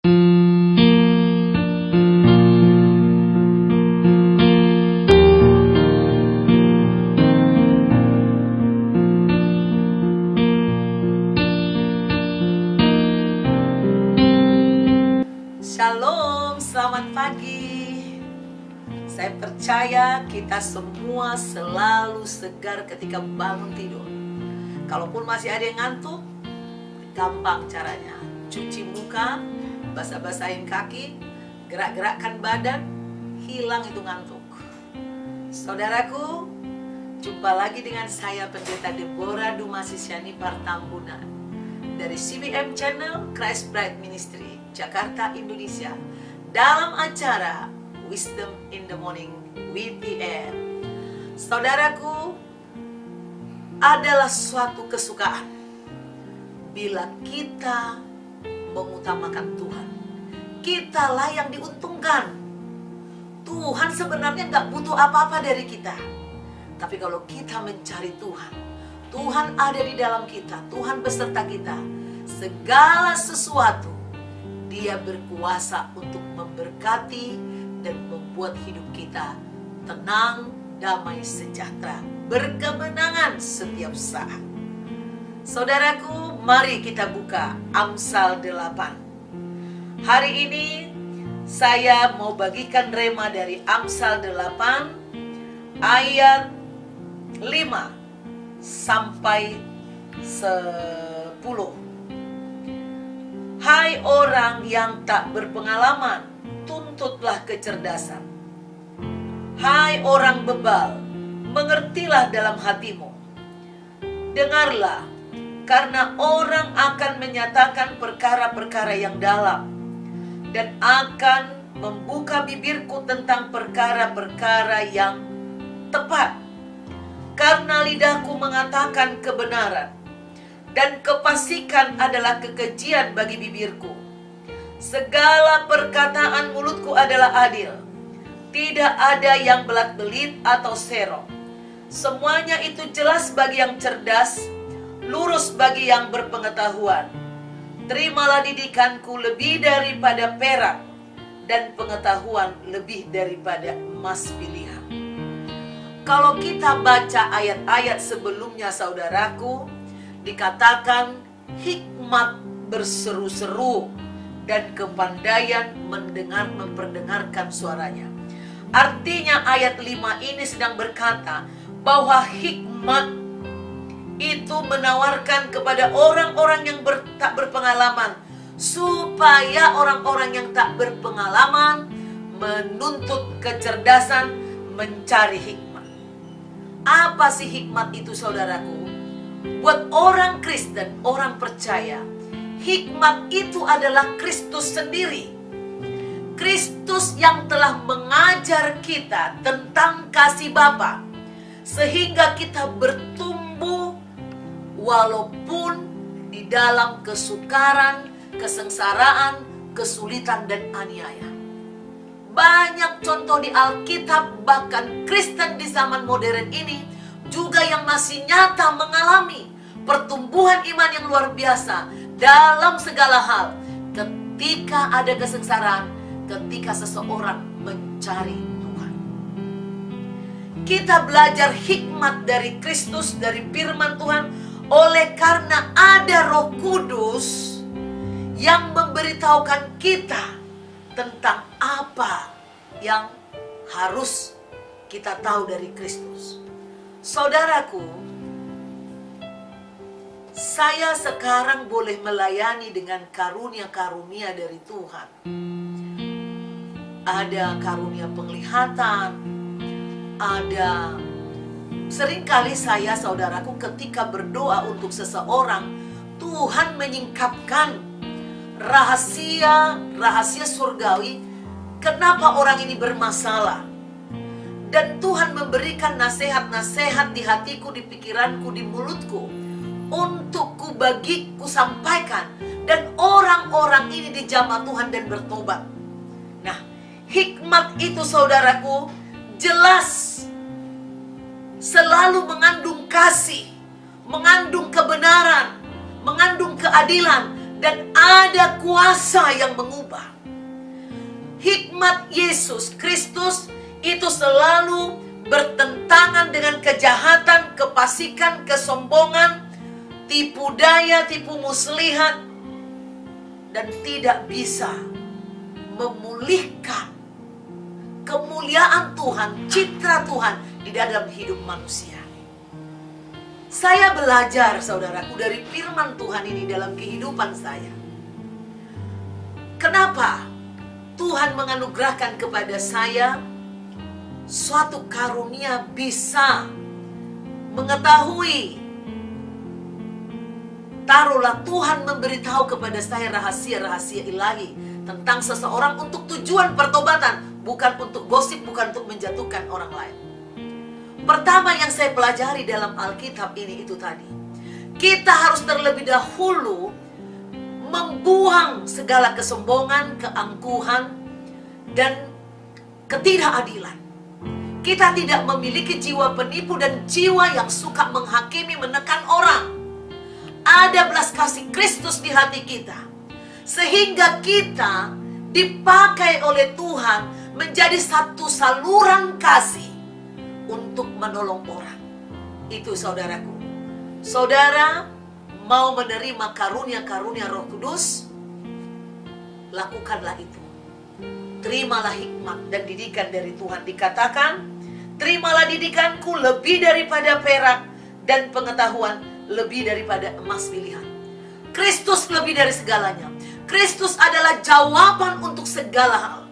Shalom, selamat pagi. Saya percaya kita semua selalu segar ketika bangun tidur. Kalaupun masih ada yang ngantuk, gampang caranya. Cuci muka, basah-basahin kaki, gerak-gerakkan badan, hilang itu ngantuk. Saudaraku, jumpa lagi dengan saya Pendeta Deborah Dumasisyani Partambunan dari CBM Channel Christ Bride Ministry Jakarta, Indonesia, dalam acara Wisdom in the Morning WPM. Saudaraku, adalah suatu kesukaan bila kita mengutamakan Tuhan. Kitalah yang diuntungkan. Tuhan sebenarnya nggak butuh apa-apa dari kita. Tapi kalau kita mencari Tuhan, Tuhan ada di dalam kita, Tuhan beserta kita. Segala sesuatu Dia berkuasa untuk memberkati dan membuat hidup kita tenang, damai, sejahtera, berkemenangan setiap saat. Saudaraku, mari kita buka Amsal 8. Hari ini saya mau bagikan rema dari Amsal 8 ayat 5 sampai 10. Hai orang yang tak berpengalaman, tuntutlah kecerdasan. Hai orang bebal, mengertilah dalam hatimu. Dengarlah, karena orang akan menyatakan perkara-perkara yang dalam, dan akan membuka bibirku tentang perkara-perkara yang tepat. Karena lidahku mengatakan kebenaran, dan kefasikan adalah kekejian bagi bibirku. Segala perkataan mulutku adalah adil. Tidak ada yang belat-belit atau serong. Semuanya itu jelas bagi yang cerdas, lurus bagi yang berpengetahuan. Terimalah didikanku lebih daripada perak, dan pengetahuan lebih daripada emas pilihan. Kalau kita baca ayat-ayat sebelumnya, saudaraku, dikatakan hikmat berseru-seru dan kepandaian memperdengarkan suaranya. Artinya ayat 5 ini sedang berkata bahwa hikmat itu menawarkan kepada orang-orang yang tak berpengalaman, supaya orang-orang yang tak berpengalaman menuntut kecerdasan, mencari hikmat. Apa sih hikmat itu, saudaraku? Buat orang Kristen, orang percaya, hikmat itu adalah Kristus sendiri. Kristus yang telah mengajar kita tentang kasih Bapa, sehingga kita bertumbuh walaupun di dalam kesukaran, kesengsaraan, kesulitan, dan aniaya. Banyak contoh di Alkitab, bahkan Kristen di zaman modern ini juga yang masih nyata mengalami pertumbuhan iman yang luar biasa dalam segala hal ketika ada kesengsaraan, ketika seseorang mencari Tuhan. Kita belajar hikmat dari Kristus, dari firman Tuhan, oleh karena ada Roh Kudus yang memberitahukan kita tentang apa yang harus kita tahu dari Kristus. Saudaraku, saya sekarang boleh melayani dengan karunia-karunia dari Tuhan. Ada karunia penglihatan, ada seringkali saya, saudaraku, ketika berdoa untuk seseorang, Tuhan menyingkapkan rahasia surgawi, kenapa orang ini bermasalah. Dan Tuhan memberikan nasihat-nasihat di hatiku, di pikiranku, di mulutku, untuk ku sampaikan. Dan orang-orang ini dijamah Tuhan dan bertobat. Nah, hikmat itu, saudaraku, jelas selalu mengandung kasih, mengandung kebenaran, mengandung keadilan, Dan ada kuasa yang mengubah. Hikmat Yesus Kristus itu selalu bertentangan dengan kejahatan, kefasikan, kesombongan, tipu daya, tipu muslihat, dan tidak bisa memulihkan kemuliaan Tuhan, citra Tuhan di dalam hidup manusia. Saya belajar, saudaraku, dari firman Tuhan ini dalam kehidupan saya. Kenapa Tuhan menganugerahkan kepada saya suatu karunia bisa mengetahui. Taruhlah Tuhan memberitahu kepada saya rahasia-rahasia ilahi tentang seseorang untuk tujuan pertobatan, bukan untuk gosip, bukan untuk menjatuhkan orang lain. Pertama yang saya pelajari dalam Alkitab ini itu tadi, kita harus terlebih dahulu membuang segala kesombongan, keangkuhan, dan ketidakadilan. Kita tidak memiliki jiwa penipu dan jiwa yang suka menghakimi, menekan orang. Ada belas kasih Kristus di hati kita, sehingga kita dipakai oleh Tuhan menjadi satu saluran kasih untuk menolong orang. Itu saudaraku. Saudara mau menerima karunia-karunia Roh Kudus, lakukanlah itu. Terimalah hikmat dan didikan dari Tuhan. Dikatakan, terimalah didikanku lebih daripada perak, dan pengetahuan lebih daripada emas pilihan. Kristus lebih dari segalanya. Kristus adalah jawaban untuk segala hal.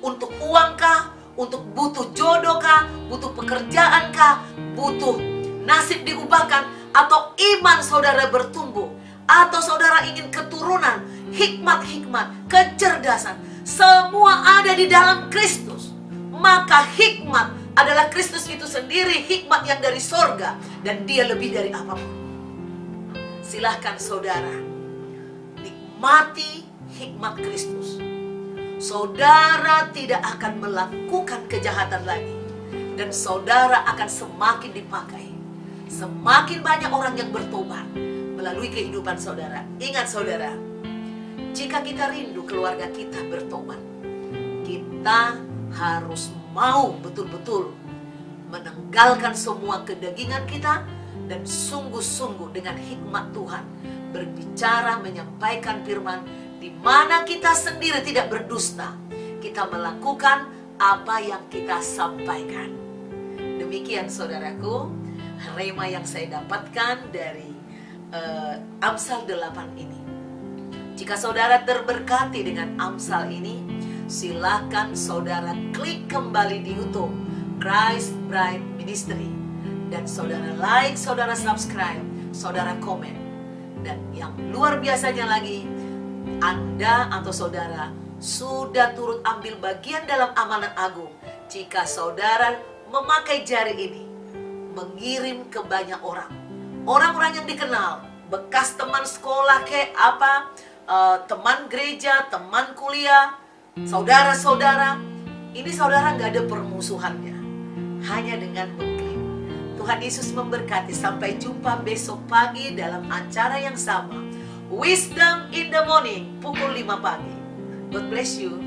Untuk uangkah, untuk butuh jodohkah, butuh pekerjaankah, butuh nasib diubahkan, atau iman saudara bertumbuh, atau saudara ingin keturunan, hikmat-hikmat, kecerdasan, semua ada di dalam Kristus. Maka hikmat adalah Kristus itu sendiri, hikmat yang dari sorga, dan dia lebih dari apapun. Silahkan saudara nikmati hikmat Kristus. Saudara tidak akan melakukan kejahatan lagi, dan saudara akan semakin dipakai. Semakin banyak orang yang bertobat melalui kehidupan saudara. Ingat saudara, jika kita rindu keluarga kita bertobat, kita harus mau betul-betul menanggalkan semua kedagingan kita, dan sungguh-sungguh dengan hikmat Tuhan berbicara, menyampaikan firman, di mana kita sendiri tidak berdusta. Kita melakukan apa yang kita sampaikan. Demikian saudaraku, rema yang saya dapatkan dari Amsal 8 ini. Jika saudara terberkati dengan Amsal ini, silakan saudara klik kembali di YouTube Christ Bride Ministry, dan saudara like, saudara subscribe, saudara komen. Dan yang luar biasanya lagi, Anda atau saudara sudah turut ambil bagian dalam amanat agung. Jika saudara memakai jari ini, mengirim ke banyak orang, orang-orang yang dikenal, bekas teman sekolah kayak apa, teman gereja, teman kuliah, saudara-saudara. Ini saudara gak ada permusuhannya, hanya dengan mengirim. Tuhan Yesus memberkati. Sampai jumpa besok pagi dalam acara yang sama, Wisdom in the Morning, pukul 5 pagi. God bless you.